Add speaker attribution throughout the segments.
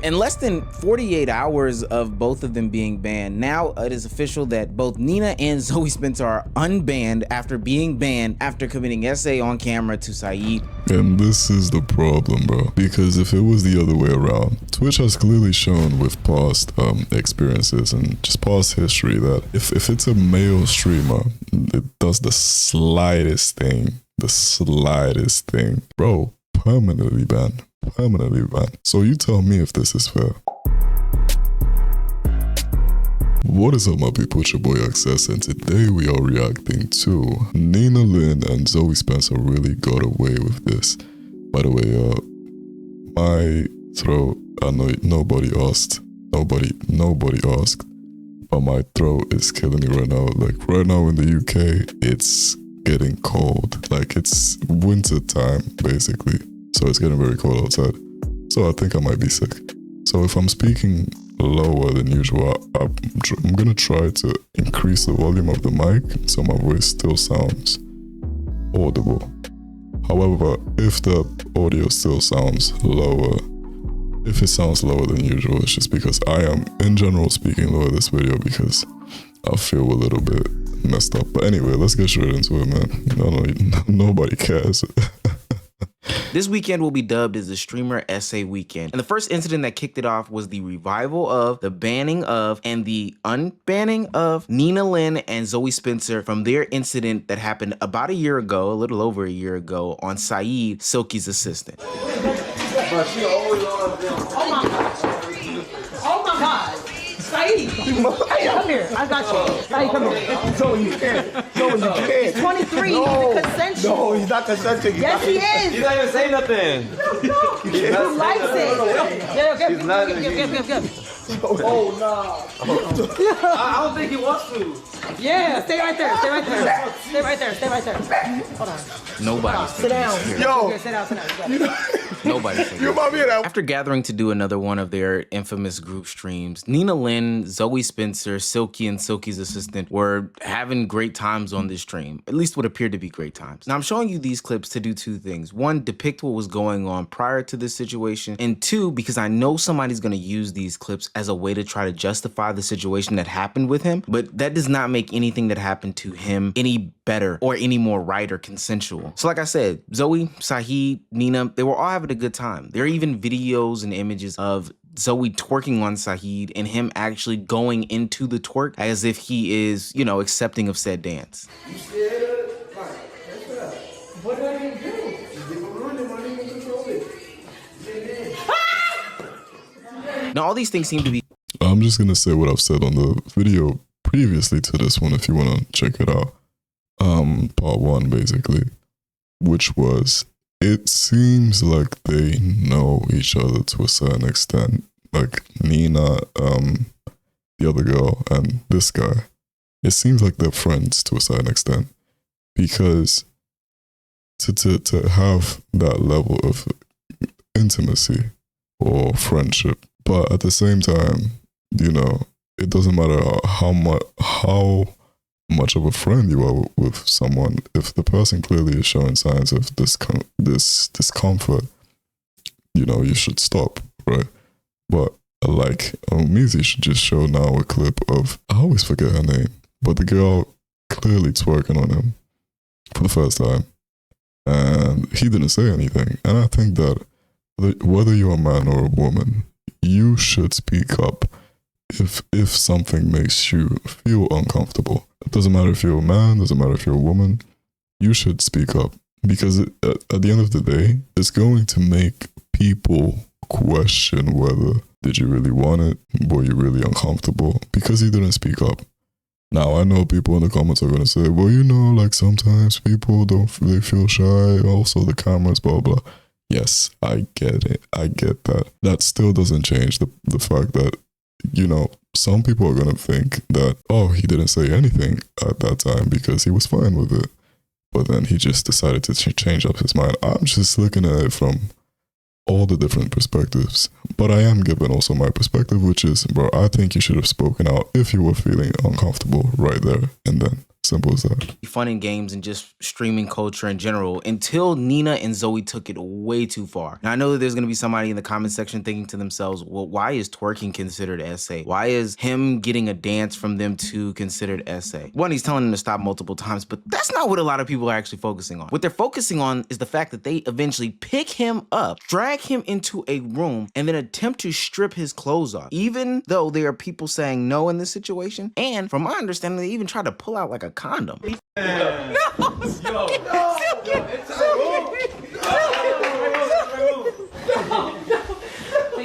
Speaker 1: In less than 48 hours of both of them being banned, now it is official that both Nina and Zoe Spencer are unbanned after being banned after committing essay on camera to Saeed.
Speaker 2: And this is the problem, bro, because if it was the other way around, Twitch has clearly shown with past experiences and just past history that if it's a male streamer, it does the slightest thing, bro, permanently banned. So you tell me if this is fair. What is up, my people? It's your boy Access, and today we are reacting to Nina Lin and Zoe Spencer really got away with this. By the way, my throat, I know nobody asked, but my throat is killing me right now. Like right now in the UK, it's getting cold. Like it's winter time, basically. So it's getting very cold outside. So I think I might be sick. So if I'm speaking lower than usual, I'm gonna try to increase the volume of the mic so my voice still sounds audible. However, if the audio still sounds lower, if it sounds lower than usual, it's just because I am in general speaking lower this video because I feel a little bit messed up. But anyway, let's get straight into it, man. Nobody cares.
Speaker 1: This weekend will be dubbed as the Streamer Essay Weekend. And the first incident that kicked it off was the revival of, the banning of, and the unbanning of Nina Lin and Zoe Spencer from their incident that happened about a year ago, a little over a year ago, on Saeed, Silky's assistant.
Speaker 3: Oh my God. Saeed, come here. I got you. Saeed, come here.
Speaker 4: Zoe, you can't. Zoe, you can't.
Speaker 3: He's 23. No, he's consensual.
Speaker 4: No, he's not consensual.
Speaker 3: Yes, he is.
Speaker 5: He's not even saying nothing.
Speaker 3: He likes it. Give.
Speaker 4: Oh, no.
Speaker 5: I don't think he wants to.
Speaker 3: Yeah, stay right there. Hold on.
Speaker 1: Nobody's
Speaker 3: Sit down.
Speaker 4: Yo.
Speaker 3: Sit down.
Speaker 1: Nobody's
Speaker 4: You remind me of that.
Speaker 1: After gathering to do another one of their infamous group streams, Nina Lin, Zoe Spencer, Silky, and Silky's assistant were having great times on this stream. At least what appeared to be great times. Now I'm showing you these clips to do two things. One, depict what was going on prior to this situation. And two, because I know somebody's gonna use these clips as a way to try to justify the situation that happened with him. But that does not make anything that happened to him any better or any more right or consensual. So like I said, Zoe, Saeed, Nina, they were all having a good time. There are even videos and images of Zoe twerking on Saeed and him actually going into the twerk as if he is, you know, accepting of said dance.
Speaker 3: What do I need to do?
Speaker 1: Now all these things seem to be...
Speaker 2: I'm just gonna say what I've said on the video previously to this one if you wanna check it out. Part one basically, which was, it seems like they know each other to a certain extent. Like Nina, the other girl, and this guy. It seems like they're friends to a certain extent. Because to have that level of intimacy or friendship, but at the same time, you know, it doesn't matter how much of a friend you are with someone. If the person clearly is showing signs of this discomfort, you know, you should stop, right? But like ohmeezzy should just show now a clip of, I always forget her name, but the girl clearly twerking on him for the first time, and he didn't say anything. And I think that whether you're a man or a woman, you should speak up if something makes you feel uncomfortable. It doesn't matter if you're a man, doesn't matter if you're a woman, you should speak up. Because at the end of the day, it's going to make people question whether, did you really want it? Were you really uncomfortable? Because you didn't speak up. Now, I know people in the comments are going to say, well, you know, like sometimes people they feel shy, also the cameras, blah, blah. Yes, I get it. I get that. That still doesn't change the fact that, you know, some people are going to think that, oh, he didn't say anything at that time because he was fine with it. But then he just decided to change up his mind. I'm just looking at it from all the different perspectives. But I am giving also my perspective, which is, bro, I think you should have spoken out if you were feeling uncomfortable right there and then. Simple as that.
Speaker 1: Fun and games and just streaming culture in general until Nina and Zoe took it way too far. Now, I know that there's going to be somebody in the comment section thinking to themselves, well, why is twerking considered SA? Why is him getting a dance from them two considered SA? One, he's telling them to stop multiple times, but that's not what a lot of people are actually focusing on. What they're focusing on is the fact that they eventually pick him up, drag him into a room, and then attempt to strip his clothes off, even though there are people saying no in this situation. And from my understanding, they even tried to pull out like a condom.
Speaker 3: Take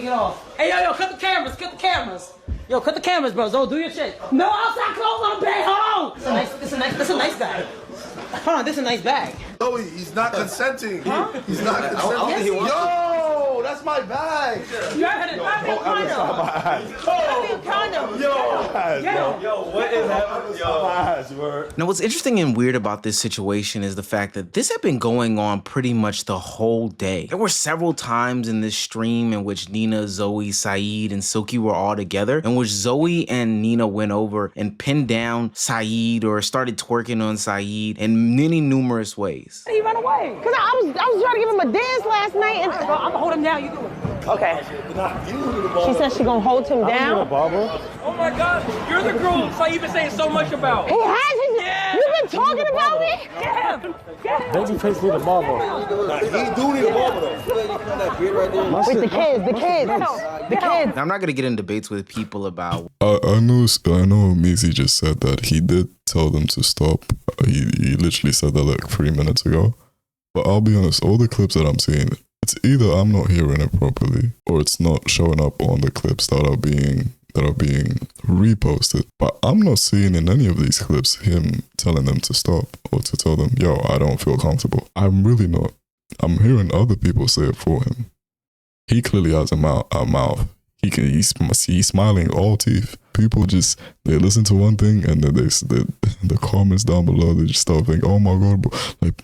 Speaker 3: it off. Hey, yo, cut the cameras, cut the cameras. Yo, cut the cameras, bro. Zo, do your shit. No outside clothes on the bed. Hold on. This is a nice bag. Hold on, this is a nice bag.
Speaker 4: No, he's not consenting.
Speaker 3: Huh?
Speaker 4: He's not consenting. Yo, that's my bag.
Speaker 3: You heard it. Buy me a condom.
Speaker 5: Yo, what is happening? Yo,
Speaker 1: Now, what's interesting and weird about this situation is the fact that this had been going on pretty much the whole day. There were several times in this stream in which Nina, Zoe, Saeed, and Silky were all together, in which Zoe and Nina went over and pinned down Saeed or started twerking on Saeed in many numerous ways.
Speaker 3: He ran away. Cause I was trying to give him a dance last night, and I'm gonna hold him down. You do it. Okay. She said she gonna hold him down.
Speaker 5: oh my God, you're the girl Saeed been saying so much about.
Speaker 3: He has his.
Speaker 5: Yeah.
Speaker 3: You've been talking about me. Get him.
Speaker 6: Baby face need a marble.
Speaker 4: He do need a marble though.
Speaker 3: With the kids. The kids.
Speaker 1: Now, I'm not going to get in debates with people about
Speaker 2: I know Ohmeezzy just said that he did tell them to stop. He literally said that like 3 minutes ago. But I'll be honest, all the clips that I'm seeing, it's either I'm not hearing it properly or it's not showing up on the clips that are being reposted. But I'm not seeing in any of these clips him telling them to stop or to tell them, yo, I don't feel comfortable. I'm really not. I'm hearing other people say it for him. He clearly has a mouth. He's smiling all teeth. People just, they listen to one thing and then the comments down below, they just start thinking, oh my God, bro. Like,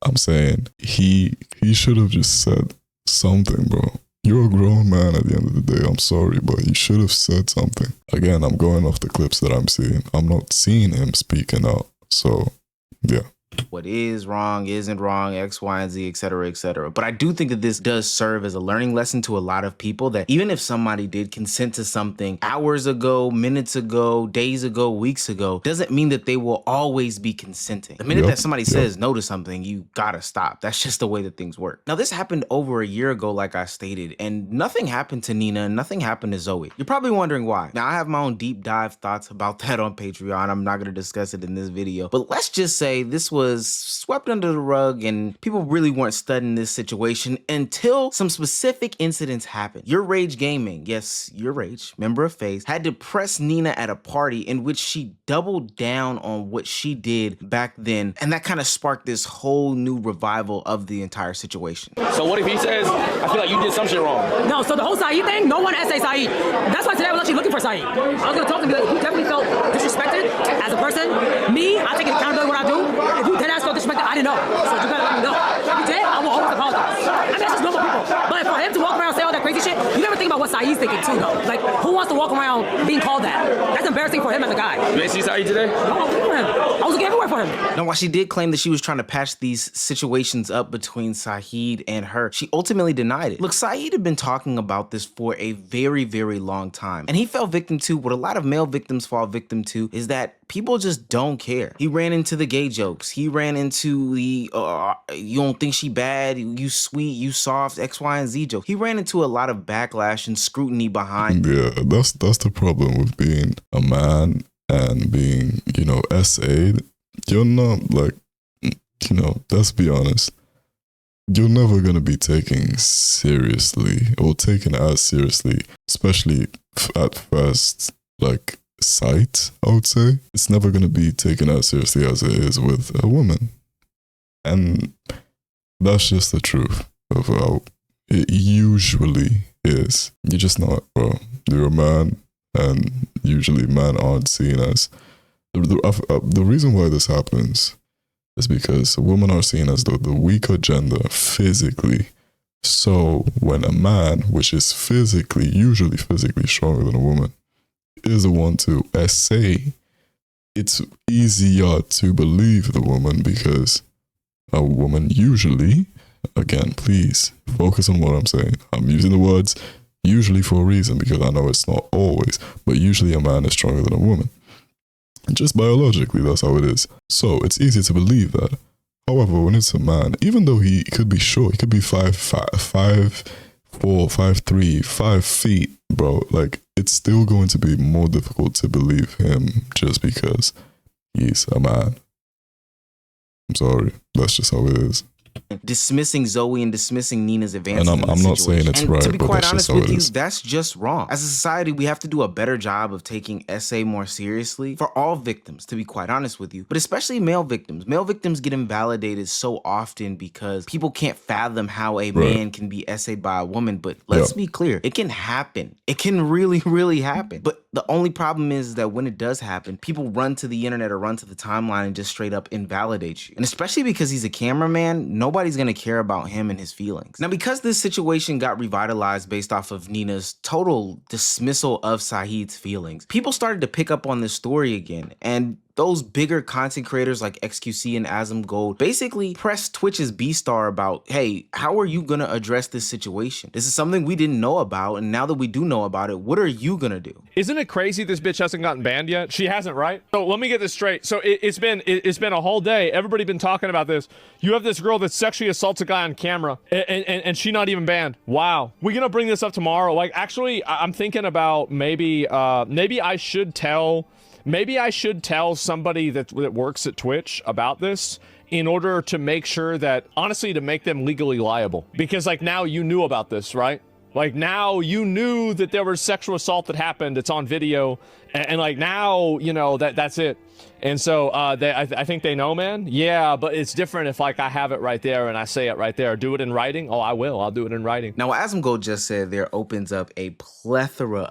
Speaker 2: I'm saying he should have just said something, bro. You're a grown man at the end of the day. I'm sorry, but you should have said something. Again, I'm going off the clips that I'm seeing. I'm not seeing him speaking out. So, yeah.
Speaker 1: what is wrong, isn't wrong, X, Y, and Z, etc., etc. But I do think that this does serve as a learning lesson to a lot of people that even if somebody did consent to something hours ago, minutes ago, days ago, weeks ago, doesn't mean that they will always be consenting. The minute that somebody says no to something, you gotta stop. That's just the way that things work. Now, this happened over a year ago, like I stated, and nothing happened to Nina and nothing happened to Zoe. You're probably wondering why. Now, I have my own deep dive thoughts about that on Patreon. I'm not gonna discuss it in this video, but let's just say this was swept under the rug and people really weren't studying this situation until some specific incidents happened. Your Rage Gaming, yes, Your Rage, member of FaZe, had to press Nina at a party in which she doubled down on what she did back then, and that kind of sparked this whole new revival of the entire situation.
Speaker 5: So what if he says, I feel like you did some shit wrong?
Speaker 3: No, so the whole Saeed thing, no one essay Saeed. That's why today I was actually looking for Saeed. I was gonna talk to him, like, he definitely felt disrespected as a person. Me, I take accountability what I do. If you dead ass felt disrespected, I didn't know. So you gotta let me know. If you did, I will always apologize. I mean, that's just normal people. But for him to walk around and say all that crazy shit, you never think about what Saeed's thinking too, though. Like, who wants to walk around being called that? That's embarrassing for him as a guy.
Speaker 5: You ain't see Saeed today?
Speaker 3: No, I was looking for him. I was looking everywhere for him.
Speaker 1: Now, while she did claim that she was trying to patch these situations up between Saeed and her, she ultimately denied it. Look, Saeed had been talking about this for a very, very long time, and he fell victim to what a lot of male victims fall victim to, is that people just don't care. He ran into the gay jokes. He ran into the, you don't think she bad, you sweet, you soft, X, Y, and Z joke. He ran into a lot of backlash and scrutiny behind.
Speaker 2: Yeah, that's the problem with being a man and being, you know, SA'd. You're not like, you know, let's be honest. You're never going to be taken seriously or taken as seriously, especially at first, like, sight, I would say. It's never going to be taken as seriously as it is with a woman. And that's just the truth of how it usually is. You're just not, bro. You're a man, and usually men aren't seen as... The reason why this happens is because women are seen as the weaker gender physically. So when a man, which is usually physically stronger than a woman, is the one to essay, it's easier to believe the woman because a woman usually, again, please focus on what I'm saying. I'm using the words usually for a reason because I know it's not always, but usually a man is stronger than a woman. Just biologically, that's how it is. So it's easy to believe that. However, when it's a man, even though he could be short, he could be 5'4", 5'3", 5 feet, bro. Like, it's still going to be more difficult to believe him just because he's a man. I'm sorry. That's just how it is.
Speaker 1: Dismissing Zoe and dismissing Nina's advances.
Speaker 2: And I'm not saying it's right,
Speaker 1: to be
Speaker 2: but
Speaker 1: quite
Speaker 2: that's
Speaker 1: honest
Speaker 2: just how
Speaker 1: with
Speaker 2: it
Speaker 1: you,
Speaker 2: is.
Speaker 1: that's just wrong. As a society, we have to do a better job of taking SA more seriously for all victims, to be quite honest with you, but especially male victims. Male victims get invalidated so often because people can't fathom how a man can be SA'd by a woman. But let's be clear, it can happen. It can really, really happen. But the only problem is that when it does happen, people run to the internet or run to the timeline and just straight up invalidate you. And especially because he's a cameraman, nobody's gonna care about him and his feelings. Now, because this situation got revitalized based off of Nina's total dismissal of Saeed's feelings, people started to pick up on this story again, and those bigger content creators like XQC and Azam Gold basically pressed Twitch's B-Star about, hey, how are you gonna address this situation? This is something we didn't know about, and now that we do know about it, what are you gonna do?
Speaker 7: Isn't it crazy this bitch hasn't gotten banned yet? She hasn't, right? So let me get this straight. So it's been a whole day. Everybody been talking about this. You have this girl that sexually assaults a guy on camera, and she not even banned. Wow. We're gonna bring this up tomorrow. Like, actually, I'm thinking about maybe I should tell somebody that works at Twitch about this in order to make sure that, honestly, to make them legally liable. Because, like, now you knew about this, right? Like, now you knew that there was sexual assault that happened. It's on video. And like, now, you know, that's it. And so I think they know, man. Yeah, but it's different if, like, I have it right there and I say it right there. Do it in writing? Oh, I will. I'll do it in writing.
Speaker 1: Now, what Azam Gold just said there opens up a plethora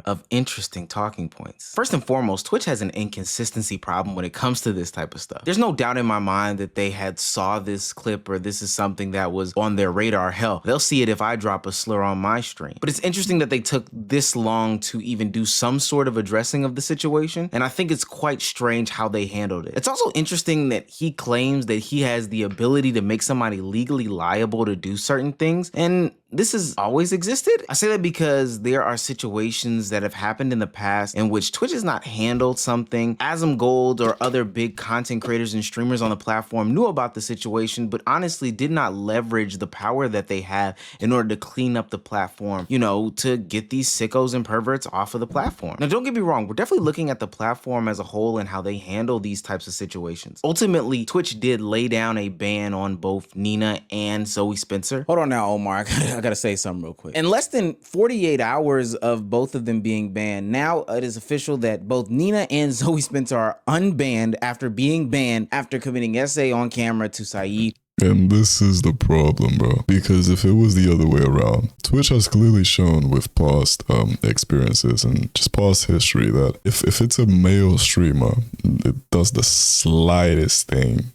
Speaker 1: of interesting talking points. First and foremost, Twitch has an inconsistency problem when it comes to this type of stuff. There's no doubt in my mind that they had saw this clip or this is something that was on their radar. Hell, they'll see it if I drop a slur on my stream. But it's interesting that they took this long to even do some sort of addressing of the situation, and I think it's quite strange how they handled it. It's also interesting that he claims that he has the ability to make somebody legally liable to do certain things, and this has always existed. I say that because there are situations that have happened in the past in which Twitch has not handled something. Azam Gold or other big content creators and streamers on the platform knew about the situation, but honestly did not leverage the power that they have in order to clean up the platform, you know, to get these sickos and perverts off of the platform. Now, don't get me wrong, we're definitely looking at the platform as a whole and how they handle these types of situations. Ultimately, Twitch did lay down a ban on both Nina and Zoe Spencer. Hold on now, Omar. I gotta say something real quick. In less than 48 hours of both of them being banned, now it is official that both Nina and Zoe Spencer are unbanned after being banned after committing SA on camera to Saeed.
Speaker 2: And this is the problem, bro. Because if it was the other way around, Twitch has clearly shown with past experiences and just past history that if it's a male streamer, it does the slightest thing,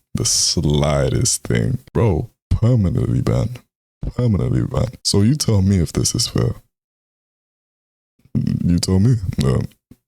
Speaker 2: bro, permanently banned. So you tell me if this is fair. You tell me.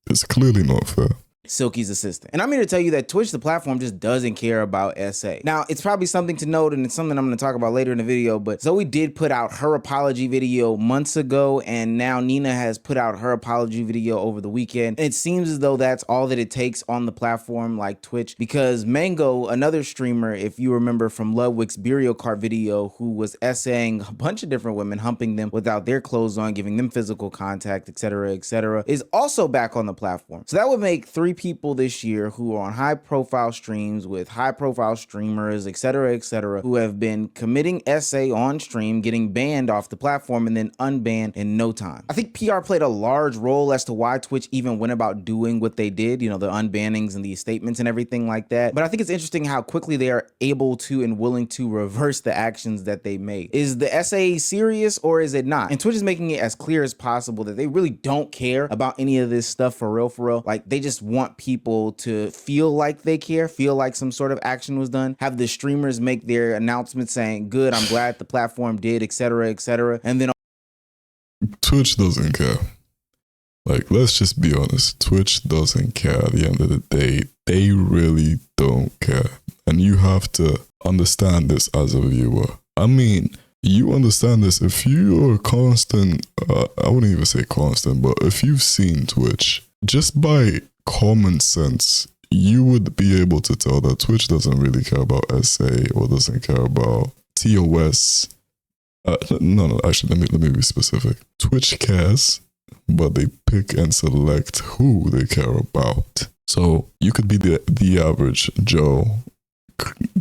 Speaker 2: It's clearly not fair.
Speaker 1: Silky's assistant. And I'm here to tell you that Twitch, the platform, just doesn't care about SA. Now, it's probably something to note, and it's something I'm going to talk about later in the video, but Zoe did put out her apology video months ago, and now Nina has put out her apology video over the weekend. And it seems as though that's all that it takes on the platform like Twitch, because Mango, another streamer, if you remember from Ludwig's burial cart video, who was SAing a bunch of different women, humping them without their clothes on, giving them physical contact, etc., is also back on the platform. So that would make 3 people this year who are on high profile streams with high profile streamers, etc., who have been committing SA on stream, getting banned off the platform and then unbanned in no time. I think PR played a large role as to why Twitch even went about doing what they did, you know, the unbannings and the statements and everything like that. But I think it's interesting how quickly they are able to and willing to reverse the actions that they made. Is the SA serious or is it not? And Twitch is making it as clear as possible that they really don't care about any of this stuff for real. Like, they just want people to feel like they care, feel like some sort of action was done, have the streamers make their announcements saying, good, I'm glad the platform did, etc., and then
Speaker 2: Twitch doesn't care. Like, let's just be honest. Twitch doesn't care at the end of the day. They really don't care. And you have to understand this as a viewer. I mean, you understand this if you're a constant, I wouldn't even say constant, but if you've seen Twitch, just by common sense, you would be able to tell that Twitch doesn't really care about SA or doesn't care about TOS. No, actually, let me be specific. Twitch cares, but they pick and select who they care about. So you could be the average Joe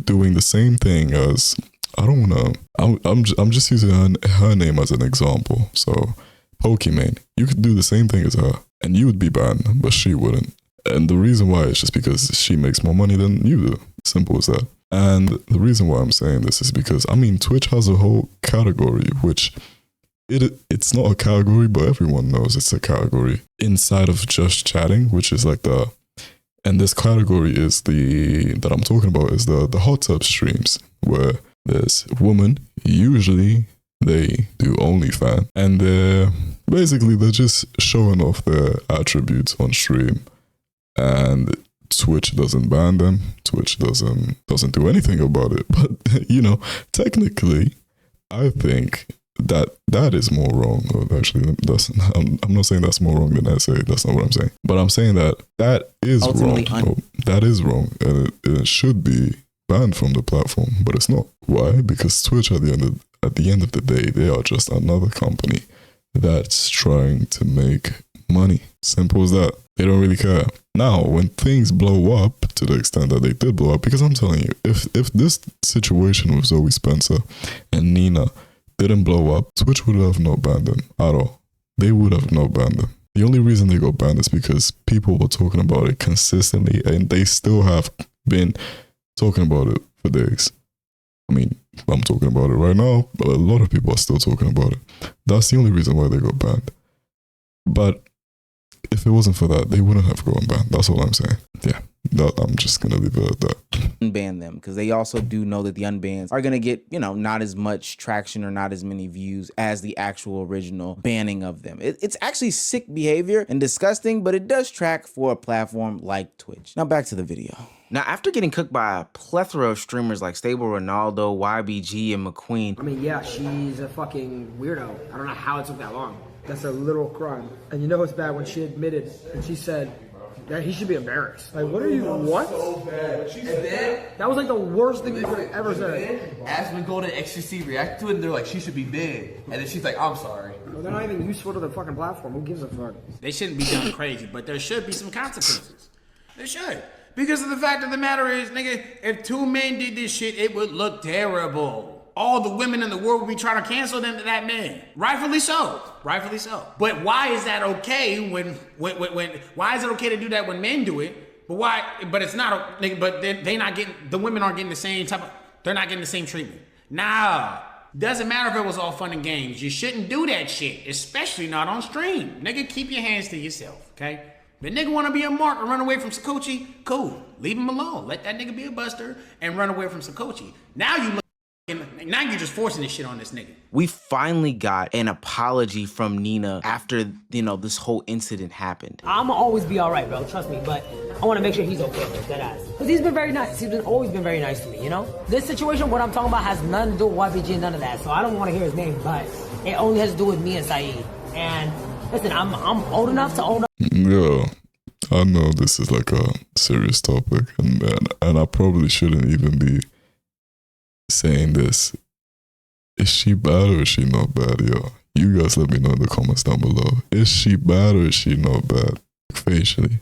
Speaker 2: doing the same thing as, I don't know, I'm just using her name as an example. So Pokimane, you could do the same thing as her and you would be banned, but she wouldn't. And the reason why is just because she makes more money than you do. Simple as that. And the reason why I'm saying this is because, I mean, Twitch has a whole category, which it's not a category, but everyone knows it's a category inside of just chatting, which is like and this category is that I'm talking about is the hot tub streams, where there's women, usually they do OnlyFans, and they're just showing off their attributes on stream, and Twitch doesn't ban them. Twitch doesn't do anything about it. But, you know, technically, I think that is more wrong. Actually, I'm not saying that's more wrong than SA. That's not what I'm saying. But I'm saying that is
Speaker 1: Ultimately
Speaker 2: wrong. That is wrong. And it should be banned from the platform, but it's not. Why? Because Twitch, at the end of the day, they are just another company that's trying to make money. Simple as that. They don't really care. Now, when things blow up to the extent that they did blow up, because I'm telling you, if this situation with Zoe Spencer and Nina didn't blow up, Twitch would have not banned them at all. They would have not banned them. The only reason they got banned is because people were talking about it consistently, and they still have been talking about it for days. I mean, I'm talking about it right now, but a lot of people are still talking about it. That's the only reason why they got banned. But if it wasn't for that, they wouldn't have gone banned. That's all I'm saying. Yeah, I'm just going to leave it at that.
Speaker 1: Unban them, because they also do know that the unbans are going to get, you know, not as much traction or not as many views as the actual original banning of them. It's actually sick behavior and disgusting, but it does track for a platform like Twitch. Now back to the video. Now, after getting cooked by a plethora of streamers like Stable Ronaldo, YBG, and McQueen.
Speaker 3: I mean, yeah, she's a fucking weirdo. I don't know how it took that long. That's a literal crime. And you know it's bad when she admitted and she said that he should be embarrassed. Like, what are you, what?
Speaker 4: So bad. And then,
Speaker 3: that was like the worst thing you could have ever said.
Speaker 4: Aspen Golden XCC reacted to it and they're like, she should be banned. And then she's like, I'm sorry.
Speaker 3: Well, they're not even useful to the fucking platform. Who gives a fuck?
Speaker 8: They shouldn't be done crazy, but there should be some consequences. There should. Because of the fact of the matter is, nigga, if two men did this shit, it would look terrible. All the women in the world would be trying to cancel them to that man. Rightfully so. Rightfully so. But why is that okay when why is it okay to do that when men do it? But why, but it's not, nigga, but they not getting, the women aren't getting the same type of, they're not getting the same treatment. Nah. Doesn't matter if it was all fun and games. You shouldn't do that shit, especially not on stream. Nigga, keep your hands to yourself, okay? If a nigga wanna be a mark and run away from Sakochi, cool. Leave him alone. Let that nigga be a buster and run away from Sakochi. Now you're just forcing this shit on this nigga.
Speaker 1: We finally got an apology from Nina after, you know, this whole incident happened.
Speaker 3: I'ma always be all right, bro. Trust me. But I want to make sure he's okay with that ass. Because he's been very nice. He's always been very nice to me, you know? This situation, what I'm talking about, has nothing to do with YBG and none of that. So I don't want to hear his name, but it only has to do with me and Saeed. And listen, I'm old enough to own up.
Speaker 2: Yeah, I know this is like a serious topic, and I probably shouldn't even be saying this. Is she bad or is she not bad, yo? You guys let me know in the comments down below. Is she bad or is she not bad? Facially.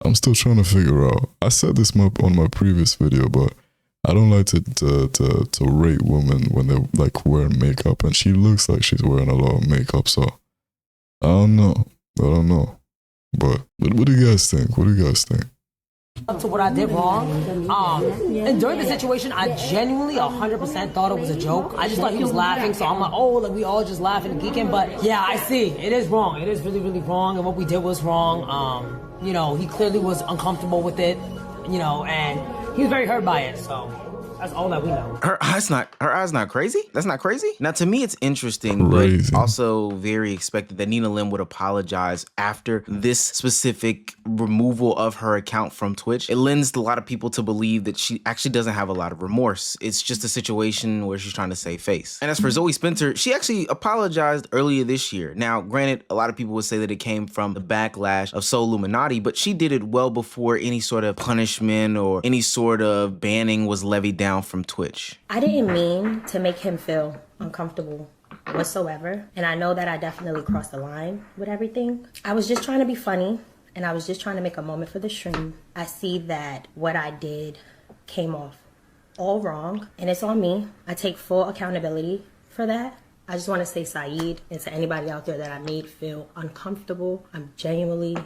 Speaker 2: I'm still trying to figure out. I said this on my previous video, but I don't like to rate women when they're like wearing makeup, and she looks like she's wearing a lot of makeup, so I don't know. But what do you guys think? What do you guys think?
Speaker 3: Up to what I did wrong. And during the situation, I genuinely 100% thought it was a joke. I just thought he was laughing, so I'm like, oh, like we all just laughing and geeking. But yeah, I see. It is wrong. It is really, really wrong, and what we did was wrong. You know, he clearly was uncomfortable with it, you know, and he was very hurt by it, so That's all that we know.
Speaker 1: Her eyes not crazy? That's not crazy? Now to me it's interesting,
Speaker 2: Crazy.
Speaker 1: but also very expected that Nina Lin would apologize after this specific removal of her account from Twitch. It lends a lot of people to believe that she actually doesn't have a lot of remorse. It's just a situation where she's trying to save face. And as for Zoe Spencer, she actually apologized earlier this year. Now, granted, a lot of people would say that it came from the backlash of So Illuminati, but she did it well before any sort of punishment or any sort of banning was levied down from Twitch.
Speaker 9: I didn't mean to make him feel uncomfortable whatsoever. And I know that I definitely crossed the line with everything. I was just trying to be funny and I was just trying to make a moment for the stream. I see that what I did came off all wrong and it's on me. I take full accountability for that. I just want to say, Saeed, and to anybody out there that I made feel uncomfortable, I'm genuinely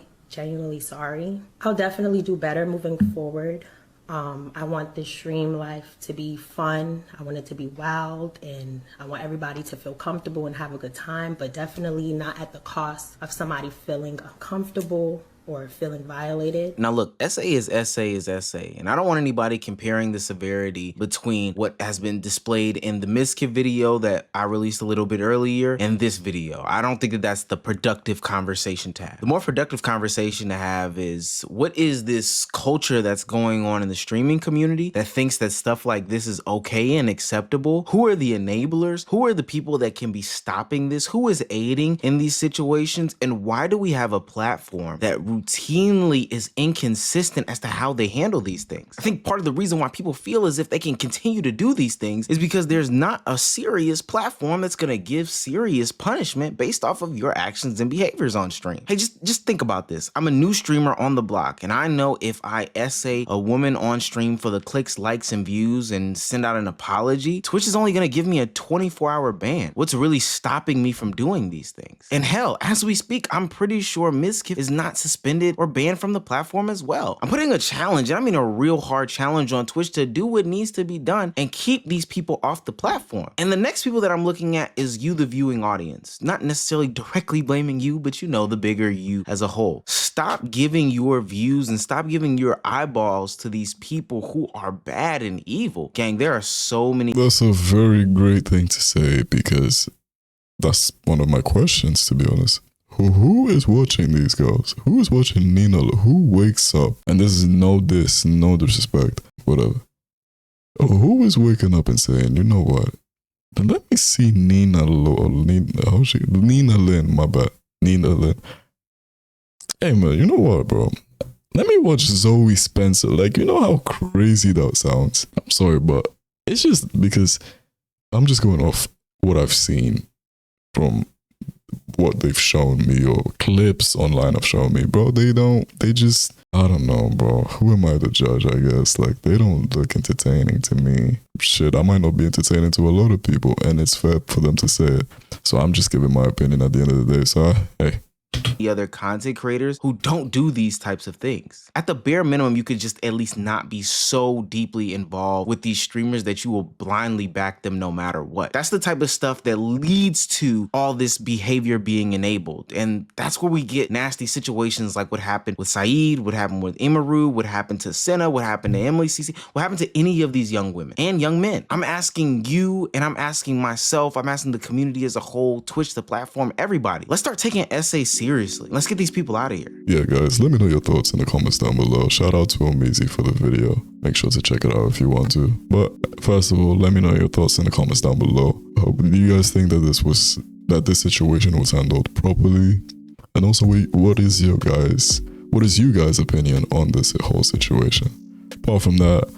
Speaker 9: sorry. I'll definitely do better moving forward. I want the stream life to be fun. I want it to be wild, and I want everybody to feel comfortable and have a good time, but definitely not at the cost of somebody feeling uncomfortable or feeling violated.
Speaker 1: Now look, essay is essay, and I don't want anybody comparing the severity between what has been displayed in the Miskit video that I released a little bit earlier and this video. I don't think that that's the productive conversation to have. The more productive conversation to have is, what is this culture that's going on in the streaming community that thinks that stuff like this is okay and acceptable? Who are the enablers? Who are the people that can be stopping this? Who is aiding in these situations? And why do we have a platform that routinely is inconsistent as to how they handle these things? I think part of the reason why people feel as if they can continue to do these things is because there's not a serious platform that's gonna give serious punishment based off of your actions and behaviors on stream. Hey, just think about this. I'm a new streamer on the block, and I know if I essay a woman on stream for the clicks, likes, and views and send out an apology, Twitch is only gonna give me a 24-hour ban. What's really stopping me from doing these things? And hell, as we speak, I'm pretty sure Miskit is not suspended or banned from the platform as well. I'm putting a challenge, and I mean a real hard challenge on Twitch to do what needs to be done and keep these people off the platform. And the next people that I'm looking at is you, the viewing audience. Not necessarily directly blaming you, but you know, the bigger you as a whole. Stop giving your views and stop giving your eyeballs to these people who are bad and evil. Gang, there are so many.
Speaker 2: That's a very great thing to say, because that's one of my questions, to be honest. Who is watching these girls? Who is watching Nina? Who wakes up? And this is no disrespect, whatever. Who is waking up and saying, you know what? Let me see Nina Lin, my bad. Nina Lin. Hey man, you know what, bro? Let me watch Zoe Spencer. Like, you know how crazy that sounds? I'm sorry, but it's just because I'm just going off what I've seen from what they've shown me, or clips online have shown me, bro. I don't know, bro. Who am I to judge, I guess? Like, they don't look entertaining to me. Shit, I might not be entertaining to a lot of people, and it's fair for them to say it. So I'm just giving my opinion at the end of the day. So, hey.
Speaker 1: The other content creators who don't do these types of things. At the bare minimum, you could just at least not be so deeply involved with these streamers that you will blindly back them no matter what. That's the type of stuff that leads to all this behavior being enabled. And that's where we get nasty situations like what happened with Saeed, what happened with Imaru, what happened to Senna, what happened to Emily CC, what happened to any of these young women and young men. I'm asking you, and I'm asking myself, I'm asking the community as a whole, Twitch, the platform, everybody. Let's start taking essays seriously. Let's get these people out of here.
Speaker 2: Yeah, guys, let me know your thoughts in the comments down below. Shout out to ohmeezzy for the video. Make sure to check it out if you want to. But first of all, let me know your thoughts in the comments down below. Do you guys think that this situation was handled properly? And also, what is you guys' opinion on this whole situation? Apart from that,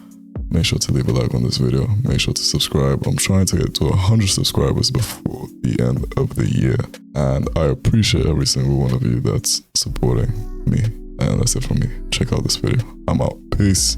Speaker 2: make sure to leave a like on this video. Make sure to subscribe. I'm trying to get to 100 subscribers before the end of the year. And I appreciate every single one of you that's supporting me. And that's it from me. Check out this video. I'm out. Peace.